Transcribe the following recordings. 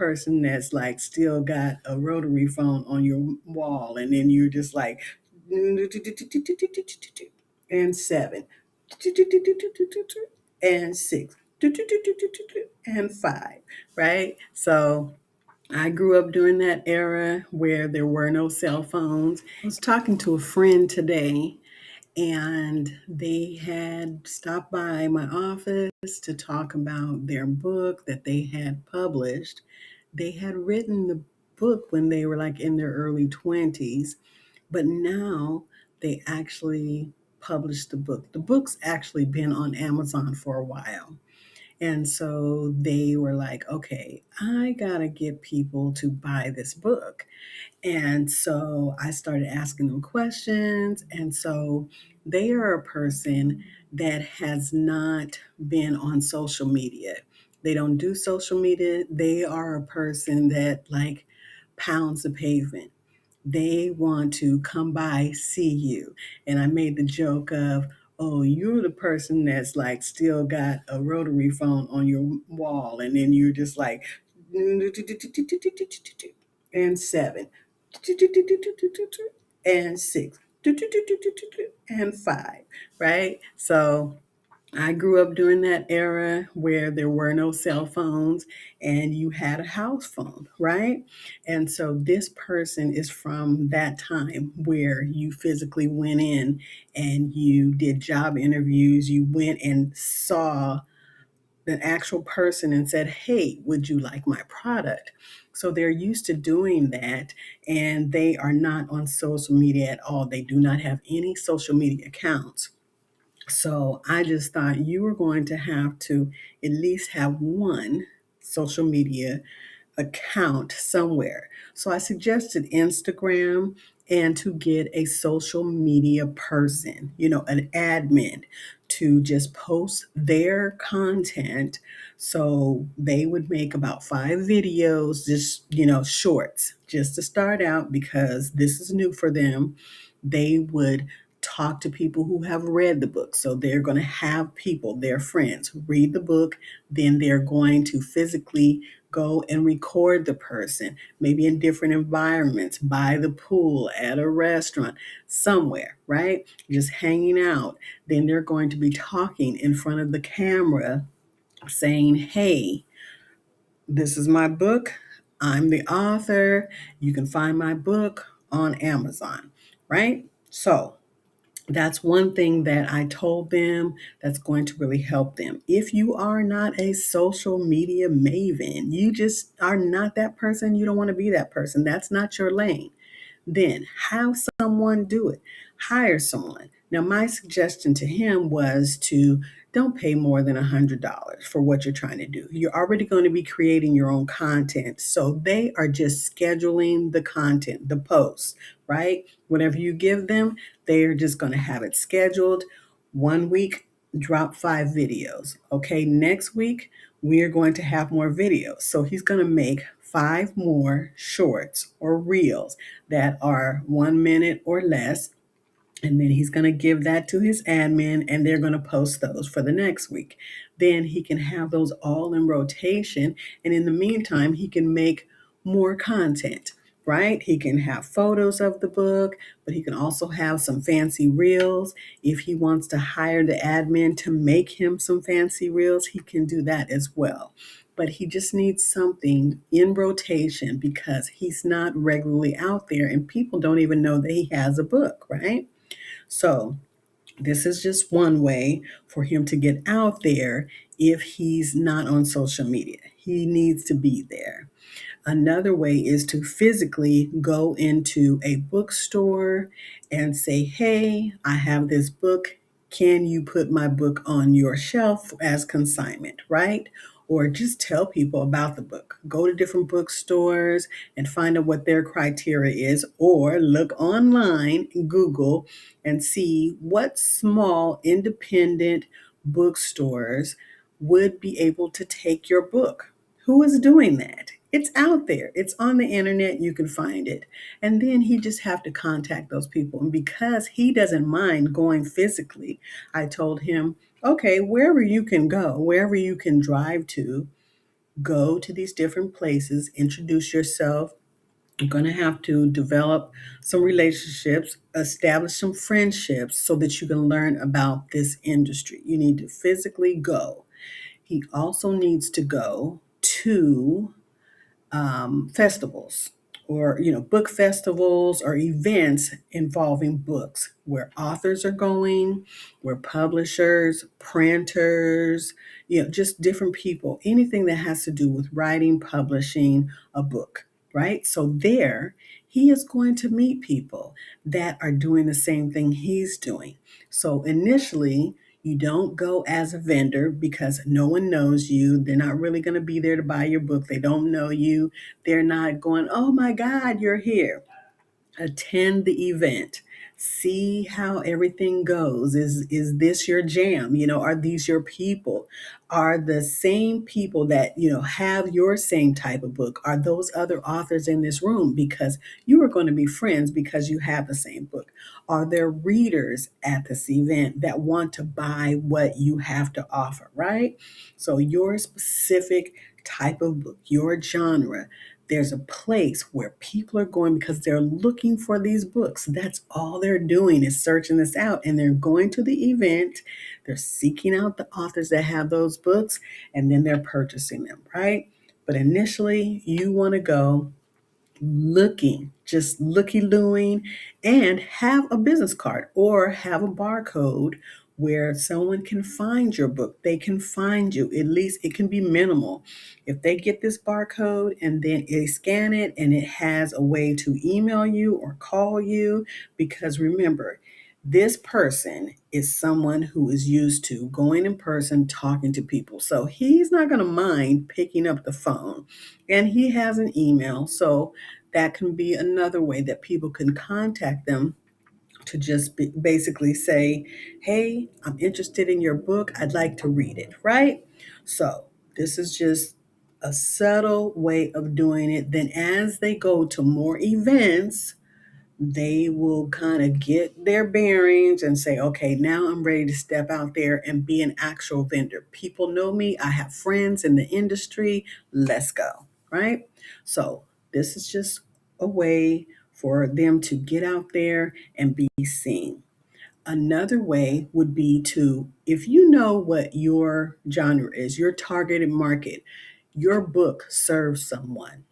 person that's like still got a rotary phone on your wall, and then you're just like, and seven, and six, and five, right? So I grew up during that era where there were no cell phones. I was talking to a friend today, and they had stopped by my office to talk about their book that they had published. They had written the book when they were like in their early 20s, but now they actually published the book. The book's actually been on Amazon for a while. And so they were like, okay, I gotta get people to buy this book. And so I started asking them questions. And so they are a person that has not been on social media. They don't do social media. They are a person that like pounds the pavement. They want to come by, see you. And I made the joke of, oh, you're the person that's like still got a rotary phone on your wall, and then you're just like, and seven, and six, and five, right? So I grew up during that era where there were no cell phones and you had a house phone, right? And so this person is from that time where you physically went in and you did job interviews, you went and saw the actual person and said, hey, would you like my product? So they're used to doing that, and they are not on social media at all. They do not have any social media accounts. So I just thought you were going to have to at least have one social media account somewhere. So I suggested Instagram, and to get a social media person, an admin, to just post their content. So they would make about 5 videos, just, shorts, just to start out because this is new for them. They would talk to people who have read the book. So they're going to have people, their friends, read the book. Then they're going to physically go and record the person, maybe in different environments, by the pool, at a restaurant, somewhere, right? Just hanging out. Then they're going to be talking in front of the camera saying, hey, this is my book. I'm the author. You can find my book on Amazon, right? So that's one thing that I told them that's going to really help them. If you are not a social media maven, you just are not that person, you don't want to be that person, that's not your lane, then have someone do it. Hire someone. Now, my suggestion to him was to don't pay more than $100 for what you're trying to do. You're already going to be creating your own content. So they are just scheduling the content, the posts, right? Whatever you give them, they are just going to have it scheduled. One week, drop 5 videos. Okay, next week, we are going to have more videos. So he's going to make 5 more shorts or reels that are 1 minute or less. And then he's going to give that to his admin, and they're going to post those for the next week. Then he can have those all in rotation. And in the meantime, he can make more content, right? He can have photos of the book, but he can also have some fancy reels. If he wants to hire the admin to make him some fancy reels, he can do that as well. But he just needs something in rotation because he's not regularly out there and people don't even know that he has a book, right? So, this is just one way for him to get out there if he's not on social media. He needs to be there. Another way is to physically go into a bookstore and say, hey, I have this book. Can you put my book on your shelf as consignment, right? Or just tell people about the book. Go to different bookstores and find out what their criteria is, or look online, Google, and see what small independent bookstores would be able to take your book. Who is doing that? It's out there. It's on the internet. You can find it. And then he just have to contact those people. And because he doesn't mind going physically, I told him, okay, wherever you can go, wherever you can drive to, go to these different places, introduce yourself. You're going to have to develop some relationships, establish some friendships so that you can learn about this industry. You need to physically go. He also needs to go to festivals, or book festivals or events involving books, where authors are going, where publishers, printers, just different people, anything that has to do with writing, publishing a book, right? So there he is going to meet people that are doing the same thing he's doing. So initially, you don't go as a vendor because no one knows you. They're not really going to be there to buy your book. They don't know you. They're not going, oh my God, you're here. Attend the event. See how everything goes. Is this your jam? Are these your people? Are the same people that have your same type of book? Are those other authors in this room? Because you are going to be friends because you have the same book. Are there readers at this event that want to buy what you have to offer, right? So your specific type of book, your genre, there's a place where people are going because they're looking for these books. That's all they're doing, is searching this out. And they're going to the event, they're seeking out the authors that have those books, and then they're purchasing them, right? But initially, you want to go looking, just looky-looing, and have a business card or have a barcode where someone can find your book. They can find you. At least it can be minimal. If they get this barcode and then they scan it and it has a way to email you or call you, because remember, this person is someone who is used to going in person, talking to people. So he's not going to mind picking up the phone, and he has an email. So that can be another way that people can contact them, to just basically say, hey, I'm interested in your book. I'd like to read it, right? So this is just a subtle way of doing it. Then as they go to more events, they will kind of get their bearings and say, okay, now I'm ready to step out there and be an actual vendor. People know me. I have friends in the industry. Let's go, right? So this is just a way for them to get out there and be seen. Another way would be to, if you know what your genre is, your targeted market, your book serves someone.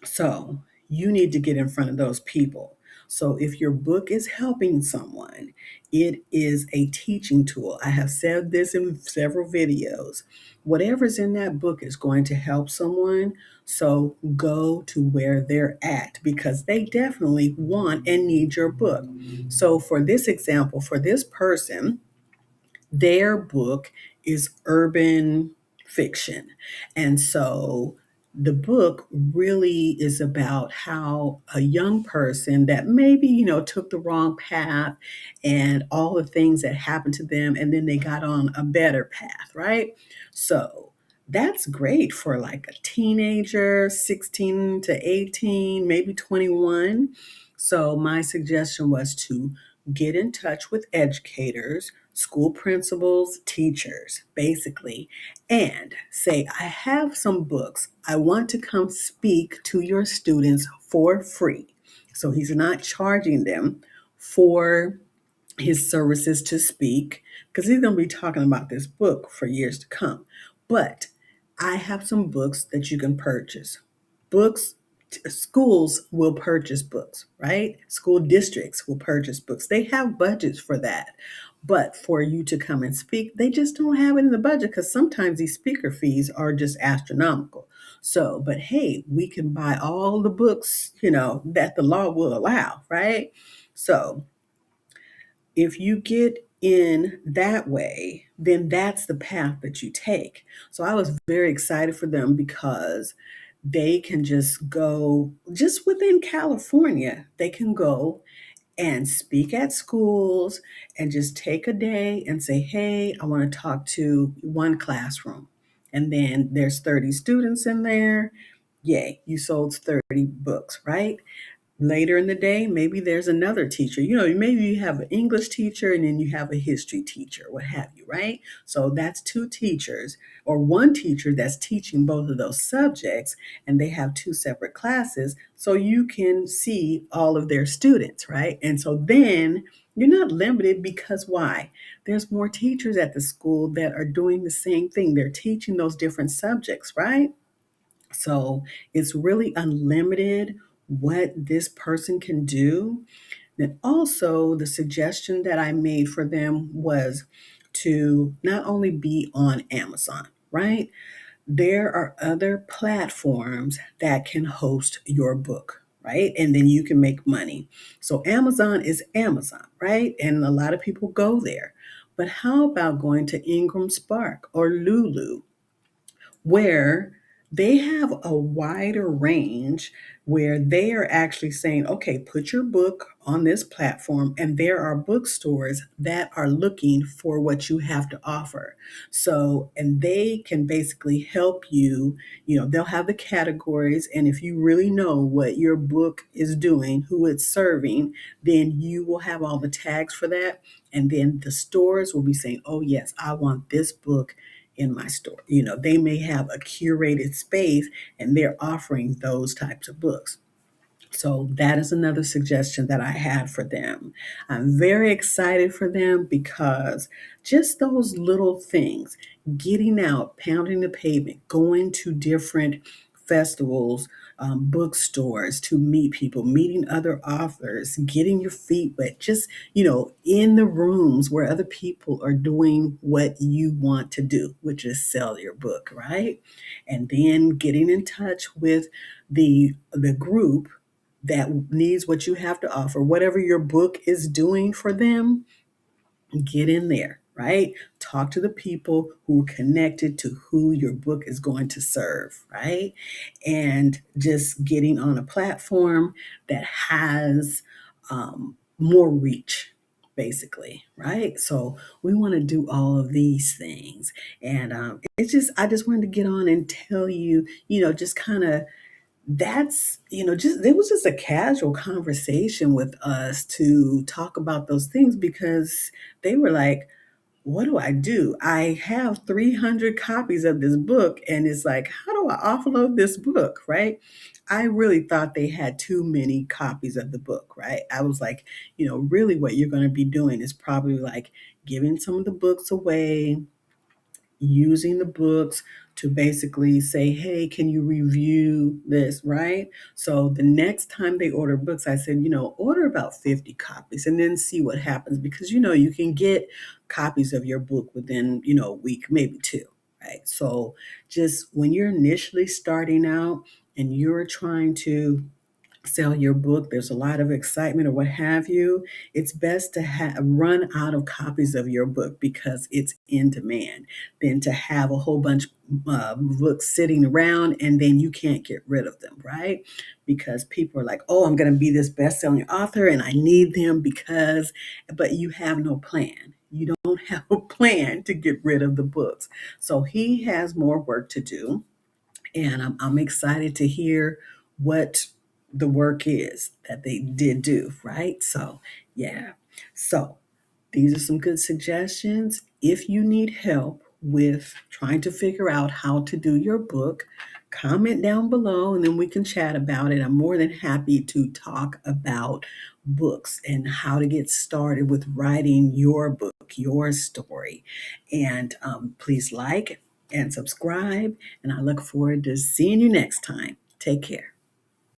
So you need to get in front of those people. So if your book is helping someone, it is a teaching tool. I have said this in several videos. Whatever's in that book is going to help someone. So go to where they're at, because they definitely want and need your book. So for this example, for this person, their book is urban fiction. And so the book really is about how a young person that maybe, took the wrong path and all the things that happened to them, and then they got on a better path, right? So that's great for like a teenager, 16 to 18, maybe 21. So my suggestion was to get in touch with educators, school principals, teachers, basically, and say, I have some books. I want to come speak to your students for free. So he's not charging them for his services to speak, because he's going to be talking about this book for years to come. But I have some books that you can purchase. Books, schools will purchase books, right? School districts will purchase books. They have budgets for that. But for you to come and speak, they just don't have it in the budget, because sometimes these speaker fees are just astronomical. So, but hey, we can buy all the books, that the law will allow, right? So if you get in that way, then that's the path that you take. So I was very excited for them, because they can just go, just within California, they can go and speak at schools and just take a day and say, hey, I want to talk to one classroom. And then there's 30 students in there. Yay, you sold 30 books, right? Later in the day, maybe there's another teacher. Maybe you have an English teacher and then you have a history teacher, what have you, right? So that's two teachers or one teacher that's teaching both of those subjects, and they have two separate classes. So you can see all of their students, right? And so then you're not limited because why? There's more teachers at the school that are doing the same thing. They're teaching those different subjects, right? So it's really unlimited what this person can do. Then also, the suggestion that I made for them was to not only be on Amazon, right? There are other platforms that can host your book, right? And then you can make money. So Amazon is Amazon, right? And a lot of people go there. But how about going to Ingram Spark or Lulu, where they have a wider range, where they are actually saying, okay, put your book on this platform, and there are bookstores that are looking for what you have to offer. So, and they can basically help you. They'll have the categories, and if you really know what your book is doing, who it's serving, then you will have all the tags for that. And then the stores will be saying, oh, yes, I want this book in my store. They may have a curated space and they're offering those types of books. So that is another suggestion that I had for them. I'm very excited for them because just those little things, getting out, pounding the pavement, going to different festivals, bookstores to meet people, meeting other authors, getting your feet wet, just, in the rooms where other people are doing what you want to do, which is sell your book, right? And then getting in touch with the group that needs what you have to offer, whatever your book is doing for them. Get in there, right? Talk to the people who are connected to who your book is going to serve, right? And just getting on a platform that has more reach, basically, right? So we want to do all of these things. And I just wanted to get on and tell you, just kind of that's, just it was just a casual conversation with us to talk about those things because they were like, what do I do? I have 300 copies of this book, and it's like, how do I offload this book, right? I really thought they had too many copies of the book, right? I was like, really what you're going to be doing is probably like giving some of the books away, using the books to basically say, hey, can you review this, right? So the next time they order books, I said, order about 50 copies and then see what happens because, you can get copies of your book within, a week, maybe two, right? So just when you're initially starting out and you're trying to sell your book, there's a lot of excitement or what have you, it's best to run out of copies of your book because it's in demand than to have a whole bunch of books sitting around and then you can't get rid of them, right? Because people are like, oh, I'm going to be this best-selling author and I need them because, but you have no plan. You don't have a plan to get rid of the books. So he has more work to do, and I'm excited to hear what the work is that they did do, right? So, yeah. So, these are some good suggestions. If you need help with trying to figure out how to do your book, comment down below and then we can chat about it. I'm more than happy to talk about books and how to get started with writing your book, your story. And please like and subscribe. And I look forward to seeing you next time. Take care.